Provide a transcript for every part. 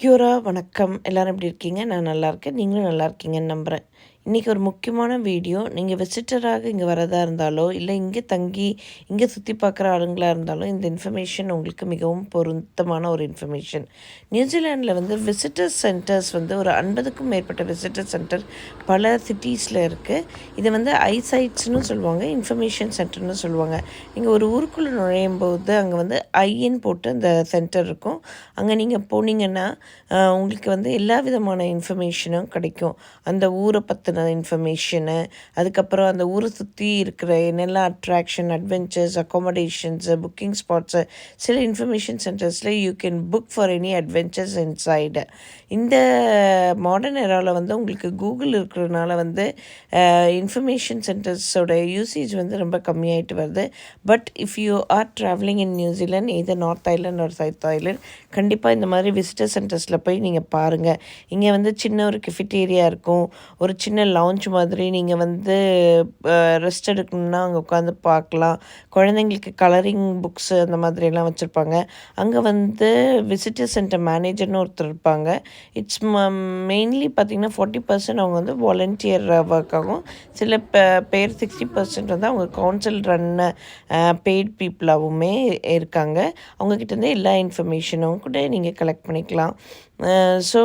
Quora வணக்கம். எல்லாரும் எப்படி இருக்கீங்க? நான் நல்லா இருக்கேன். நீங்களும் நல்லா இருக்கீங்கன்னு நம்புறேன். இன்றைக்கி ஒரு முக்கியமான வீடியோ. நீங்கள் விசிட்டராக இங்கே வரதா இருந்தாலோ, இல்லை இங்கே தங்கி இங்கே சுற்றி பார்க்குற ஆளுங்களா இருந்தாலும் இந்த இன்ஃபர்மேஷன் உங்களுக்கு மிகவும் பொருத்தமான ஒரு இன்ஃபர்மேஷன். நியூசிலாண்டில் வந்து விசிட்டர் சென்டர்ஸ் வந்து ஒரு 50க்கும் மேற்பட்ட விசிட்டர் சென்டர் பல சிட்டிஸில் இருக்குது. இதை வந்து ஐசைட்ஸ்னு சொல்லுவாங்க, இன்ஃபர்மேஷன் சென்டர்னு சொல்லுவாங்க. நீங்கள் ஒரு ஊருக்குள்ளே நுழையும் போது அங்கே வந்து ஐன்னு போட்டு அந்த சென்டர் இருக்கும். அங்கே நீங்கள் போனீங்கன்னா உங்களுக்கு வந்து எல்லா விதமான இன்ஃபர்மேஷனும் கிடைக்கும். அந்த ஊரை பற்றின இன்ஃபர்மேஷனு, அதுக்கப்புறம் அந்த ஊரை சுற்றி இருக்கிற என்னெல்லாம் attraction, adventures, accommodations, booking spots, சில இன்ஃபர்மேஷன் சென்டர்ஸில் you can book for any adventures inside. இந்த மாடர்ன் எராவில் வந்து உங்களுக்கு கூகுள் இருக்கிறதுனால வந்து இன்ஃபர்மேஷன் சென்டர்ஸோட யூசேஜ் வந்து ரொம்ப கம்மியாயிட்டு வருது. But if you are travelling in New Zealand, either north Island ஒரு சவுத் ஐலண்ட், கண்டிப்பாக இந்த மாதிரி விசிட்டர் சென்டர்ஸில் போய் நீங்கள் பாருங்கள். இங்கே வந்து சின்ன ஒரு கெஃபிட்டேரியா இருக்கும், ஒரு சின்ன லவுஞ்ச் மாதிரி. நீங்கள் வந்து ரெஸ்ட் எடுக்கணும்னா அங்கே உட்காந்து பார்க்கலாம். குழந்தைங்களுக்கு கலரிங் புக்ஸு அந்த மாதிரிலாம் வச்சுருப்பாங்க. அங்கே வந்து விசிட்டர் சென்டர் மேனேஜர்னு ஒருத்தர் இருப்பாங்க. இட்ஸ் மெயின்லி பார்த்திங்கன்னா 40% அவங்க வந்து வாலண்டியர் ஒர்க்காகவும், சில பேர் 60% வந்து அவங்க கவுன்சில் ரன்ன பெய்ட் பீப்புளாகவுமே இருக்காங்க. அவங்கக்கிட்டேருந்து எல்லா இன்ஃபர்மேஷனும் கூட நீங்கள் கலெக்ட் பண்ணிக்கலாம். ஸோ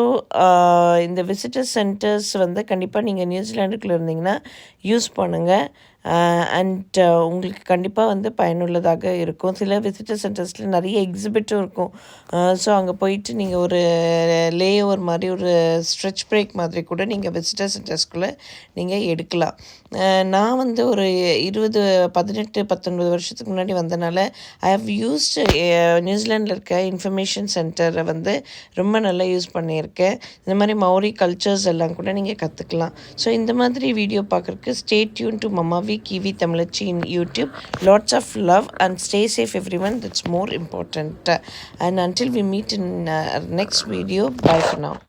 இந்த விசிட்டர் சென்டர்ஸ் வந்து கண்டிப்பாக நீங்கள் நியூசிலாண்டுக்குள்ளே இருந்தீங்கன்னா யூஸ் பண்ணுங்கள். அண்ட் உங்களுக்கு கண்டிப்பாக வந்து பயனுள்ளதாக இருக்கும். சில விசிட்டர் சென்டர்ஸில் நிறைய எக்ஸிபிட்டும் இருக்கும். ஸோ அங்கே போயிட்டு நீங்கள் ஒரு லே ஓவர் மாதிரி, ஒரு ஸ்ட்ரெச் பிரேக் மாதிரி கூட நீங்கள் விசிட்டர் சென்டர்ஸ்குள்ளே நீங்கள் எடுக்கலாம். நான் வந்து ஒரு 18-19 வருஷத்துக்கு முன்னாடி வந்தனால ஐ ஹவ் யூஸ்டு நியூசிலாண்டில் இருக்க இன்ஃபர்மேஷன் சென்டரை வந்து ரொம்ப நல்லா யூஸ் பண்ணியிருக்கேன். இந்த மாதிரி மௌரி கல்ச்சர்ஸ் எல்லாம் கூட நீங்கள் கற்றுக்கலாம். ஸோ இந்த மாதிரி வீடியோ பார்க்குறதுக்கு ஸ்டே டியூன் டு மம்மாவி Kiwi Tamalachi in YouTube. Lots of love and stay safe everyone. That's more important. And until we meet in next video, bye for now.